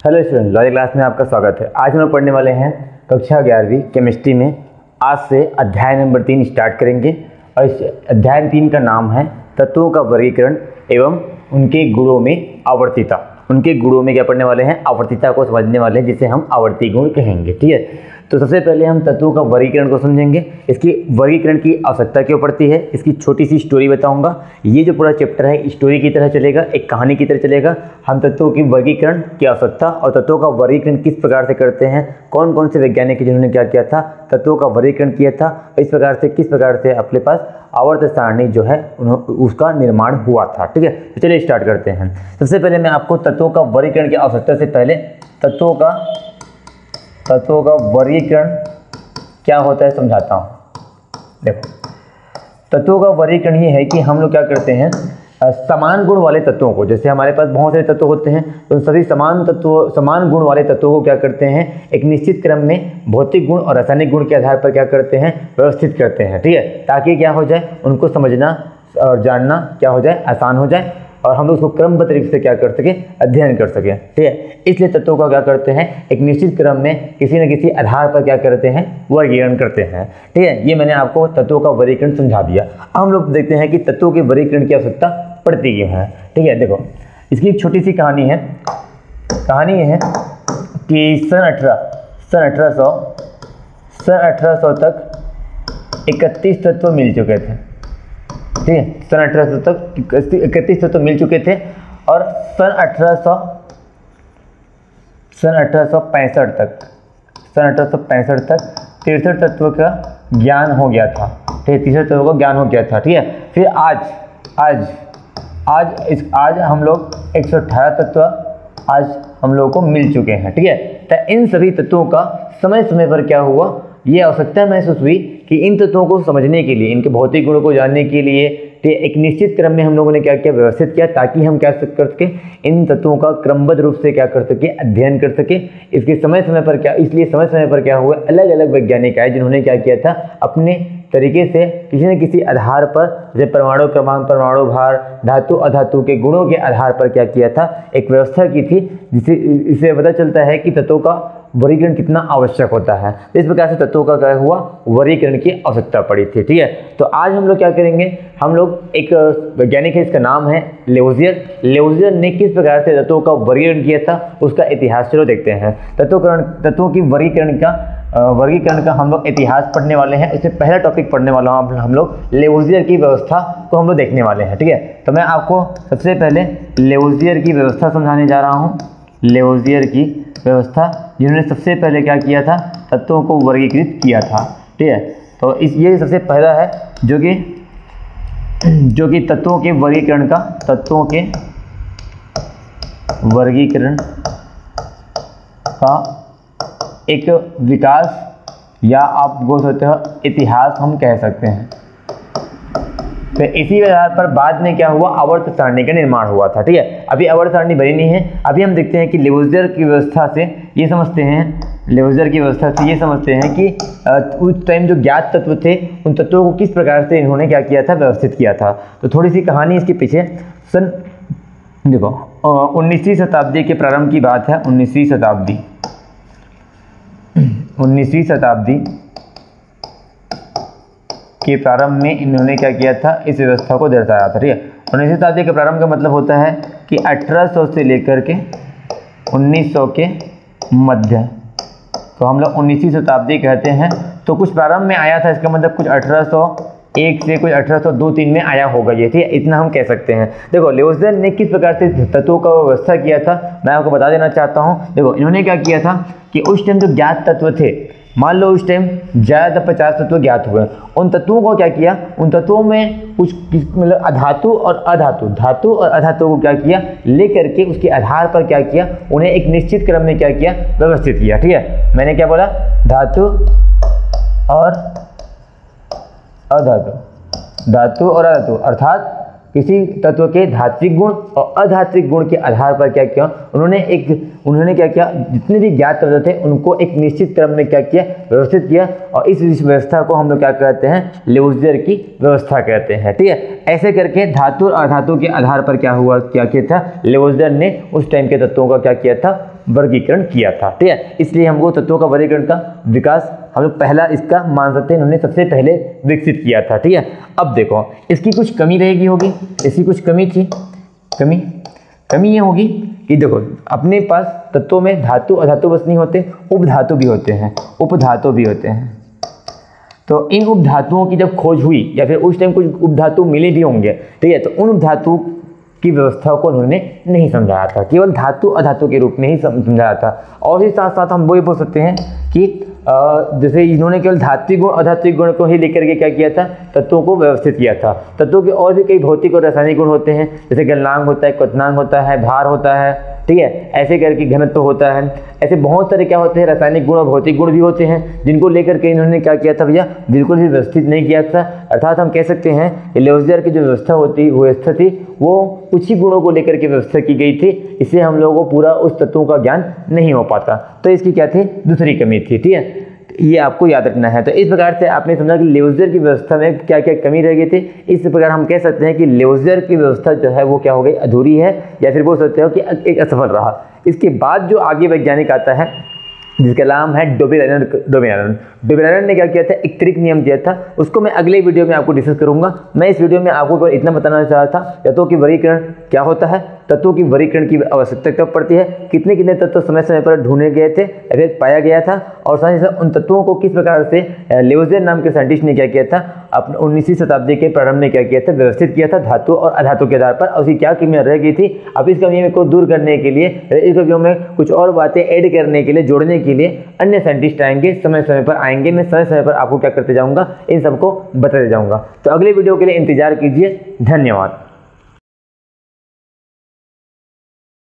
Hello student, logic class में आपका स्वागत है। आज हम लोग पढ़ने वाले हैं कक्षा 11वीं केमिस्ट्री में। आज से अध्याय नंबर 3 स्टार्ट करेंगे और इस अध्याय 3 का नाम है तत्वों का वर्गीकरण एवं उनके गुणों में आवर्तीता। उनके गुणों में क्या पढ़ने वाले हैं? आवर्तीता को समझने वाले हैं, जिसे हम आवर्ती गुण कहेंगे। ठीक है, तो सबसे पहले हम तत्वों का वर्गीकरण को समझेंगे। इसकी वर्गीकरण की आवश्यकता क्यों पड़ती है, इसकी छोटी सी स्टोरी बताऊंगा। ये जो पूरा चैप्टर है स्टोरी की तरह चलेगा, एक कहानी की तरह चलेगा। हम तत्वों की वर्गीकरण की आवश्यकता और तत्वों का वर्गीकरण किस प्रकार से करते हैं, कौन कौन से वैज्ञानिक जिन्होंने क्या किया था, तत्वों का वर्गीकरण किया था, इस प्रकार से किस प्रकार से अपने पास आवर्त सारणी जो है उसका निर्माण हुआ था। ठीक है, तो चलिए स्टार्ट करते हैं। सबसे पहले मैं आपको तत्वों का वर्गीकरण की आवश्यकता से पहले तत्वों का वर्गीकरण क्या होता है समझाता हूँ। देखो, तत्वों का वर्गीकरण ये है कि हम लोग क्या करते हैं, समान गुण वाले तत्वों को, जैसे हमारे पास बहुत सारे तत्व होते हैं, तो सभी समान गुण वाले तत्वों को क्या करते हैं, एक निश्चित क्रम में भौतिक गुण और रासायनिक गुण के आधार पर क्या करते हैं, व्यवस्थित करते हैं। ठीक है, ताकि क्या हो जाए, उनको समझना और जानना क्या हो जाए, आसान हो जाए और हम लोग उसको क्रमबद्ध तरीके से क्या कर सकें, अध्ययन कर सकें। ठीक है, इसलिए तत्वों का क्या करते हैं, एक निश्चित क्रम में किसी न किसी आधार पर क्या करते हैं, वर्गीकरण करते हैं। ठीक है, ये मैंने आपको तत्वों का वर्गीकरण समझा दिया। अब हम लोग देखते हैं कि तत्वों के वर्गीकरण की आवश्यकता पड़ती क्यों है। ठीक है, देखो इसकी एक छोटी सी कहानी है। कहानी ये है कि सन 1800 तक 31 तत्व मिल चुके थे। ठीक है, सन 1800 तक 31 तत्व मिल चुके थे और सन 1865 तक 63 तत्व का ज्ञान हो गया था। ठीक है, 63 तत्वों का ज्ञान हो गया था। ठीक है, फिर आज हम लोग 118 तत्व आज हम लोगों को मिल चुके हैं। ठीक है, तो इन सभी तत्वों का समय समय पर क्या हुआ, ये आवश्यकता महसूस हुई कि इन तत्वों को समझने के लिए, इनके भौतिक गुणों को जानने के लिए एक निश्चित क्रम में हम लोगों ने क्या किया, व्यवस्थित किया, ताकि हम क्या कर सके, इन तत्वों का क्रमबद्ध रूप से क्या कर सके, अध्ययन कर सके। इसके समय समय पर क्या, इसलिए समय समय पर क्या हुआ, अलग अलग वैज्ञानिक आए जिन्होंने क्या किया था, अपने तरीके से किसी न किसी आधार पर, जैसे परमाणु क्रमांक, परमाणु भार, धातु अधातु के गुणों के आधार पर क्या किया था, एक व्यवस्था की थी, जिसे इससे पता चलता है कि तत्वों का वर्गीकरण कितना आवश्यक होता है। इस प्रकार से तत्वों का क्या हुआ, वर्गीकरण की आवश्यकता पड़ी थी। ठीक है, तो आज हम लोग क्या करेंगे, हम लोग एक वैज्ञानिक है, इसका नाम है लेवुजियर ने किस प्रकार से तत्वों का वर्गीकरण किया था, उसका इतिहास चलो देखते हैं। तत्वों की वर्गीकरण का हम लोग इतिहास पढ़ने वाले हैं। इससे पहला टॉपिक पढ़ने वाला हूँ हम लोग लेवुजियर की व्यवस्था को हम लोग देखने वाले हैं। ठीक है, तो मैं आपको सबसे पहले लेवुजियर की व्यवस्था समझाने जा रहा हूँ। लेवुजियर की व्यवस्था, जिन्होंने सबसे पहले क्या किया था, तत्वों को वर्गीकृत किया था। ठीक है, तो ये सबसे पहला है जो कि तत्वों के वर्गीकरण का एक विकास या आप बोल सकते हो इतिहास हम कह सकते हैं। तो इसी आधार पर बाद में क्या हुआ, आवर्त सारणी का निर्माण हुआ था। ठीक है, अभी आवर्त सारणी बनी नहीं है। अभी हम देखते हैं कि लेवुजियर की व्यवस्था से ये समझते हैं कि उस टाइम जो ज्ञात तत्व थे, उन तत्वों को किस प्रकार से इन्होंने क्या किया था, व्यवस्थित किया था। तो थोड़ी सी कहानी इसके पीछे। देखो 19वीं शताब्दी के प्रारंभ की बात है। 19वीं शताब्दी के प्रारंभ में इन्होंने क्या किया था, इस व्यवस्था को दर्शाया था। ठीक है, 19वीं शताब्दी के प्रारंभ का मतलब होता है कि 1800 से लेकर के 1900 के मध्य, तो हम लोग 19वीं शताब्दी कहते हैं। तो कुछ प्रारंभ में आया था, इसका मतलब कुछ 1801 से कुछ 1802-3 में आया होगा ये। ठीक है, इतना हम कह सकते हैं। देखो लेवुजियर ने किस प्रकार से तत्वों का व्यवस्था किया था, मैं आपको बता देना चाहता हूँ। देखो इन्होंने क्या किया था कि उस टाइम जो ज्ञात तत्व थे, मान लो उस टाइम ज़्यादा 50 तत्व ज्ञात हुए, उन तत्वों को क्या किया, उन तत्वों में कुछ मतलब धातु और अधातु को क्या किया, लेकर के उसके आधार पर क्या किया, उन्हें एक निश्चित क्रम में क्या किया, व्यवस्थित किया। ठीक है, मैंने क्या बोला, धातु और अधातु, अर्थात किसी तत्व के धात्विक गुण और अधात्विक गुण के आधार पर क्या किया, उन्होंने क्या किया, जितने भी ज्ञात तत्व थे उनको एक निश्चित क्रम में क्या किया, व्यवस्थित किया। और इस व्यवस्था को हम लोग क्या कहते हैं, लेवुजियर की व्यवस्था कहते हैं। ठीक है, ऐसे करके धातु और अधातु के आधार पर क्या किया था, लेवुजियर ने उस टाइम के तत्वों का क्या किया था, वर्गीकरण किया था। ठीक है, इसलिए हमको तत्वों का वर्गीकरण का विकास हम लोग पहला इसका मान सकते हैं, इन्होंने सबसे पहले विकसित किया था। ठीक है, अब देखो इसकी कुछ कमी रहेगी होगी, इसकी कुछ कमी थी। कमी ये होगी कि देखो अपने पास तत्वों में धातु अधातु बस नहीं होते, उपधातु भी होते हैं, उपधातु भी होते हैं। तो इन उपधातुओं की जब खोज हुई या फिर उस टाइम कुछ उपधातु मिले भी होंगे, ठीक है, तो उन उपधातु की व्यवस्था को उन्होंने नहीं समझाया था, केवल धातु अधातु के रूप में ही समझाया था। और भी साथ साथ हम वो ये बोल सकते हैं कि जैसे इन्होंने केवल धात्विक गुण अधात्विक गुण को ही लेकर के क्या किया था, तत्वों को व्यवस्थित किया था। तत्वों के और भी कई भौतिक और रासायनिक गुण होते हैं, जैसे गलनांक होता है, क्वथनांक होता है, भार होता है, ठीक है, ऐसे करके घनत्व होता है। ऐसे बहुत सारे क्या होते हैं रासायनिक गुण और भौतिक गुण भी होते हैं, जिनको लेकर के इन्होंने क्या किया था भैया, बिल्कुल भी व्यवस्थित नहीं किया था। अर्थात हम कह सकते हैं कि लेवज़ियर की जो व्यवस्था थी वो कुछ ही गुणों को लेकर के व्यवस्था की गई थी, इससे हम लोगों को पूरा उस तत्वों का ज्ञान नहीं हो पाता। तो इसकी क्या थी, दूसरी कमी थी। ठीक है, ये आपको याद रखना है। तो इस प्रकार से आपने समझा कि लेवज़ियर की व्यवस्था में क्या क्या कमी रह गई थी। इस प्रकार हम कह सकते हैं कि लेवज़ियर की व्यवस्था जो है वो क्या हो गई, अधूरी है, या फिर बोल सकते हो कि एक असफल रहा। इसके बाद जो आगे वैज्ञानिक आता है जिसका नाम है डोबेरानन ने क्या किया था, एक त्रिक नियम दिया था, उसको मैं अगले वीडियो में आपको डिस्कस करूंगा। मैं इस वीडियो में आपको इतना बताना चाह रहा था तत्वों की वर्गीकरण क्या होता है, तत्वों की वर्गीकरण की आवश्यकता कब पड़ती है, कितने कितने तत्व समय समय पर ढूंढे गए थे या फिर पाया गया था, और साथ ही साथ उन तत्वों को किस प्रकार से लेवज़ियर नाम के साइंटिस्ट ने क्या किया था, अपने 19वीं शताब्दी के प्रारंभ में क्या किया था, व्यवस्थित किया था धातु और अधातु के आधार पर, और उसकी क्या कमियां रह गई थी। अब इस कमी को दूर करने के लिए, इस कमियों में कुछ और बातें ऐड करने के लिए, जोड़ने के लिए अन्य साइंटिस्ट आएंगे, समय समय पर आएंगे। मैं समय समय पर आपको क्या करते जाऊंगा, इन सबको बताते जाऊंगा। तो अगले वीडियो के लिए इंतजार कीजिए। धन्यवाद।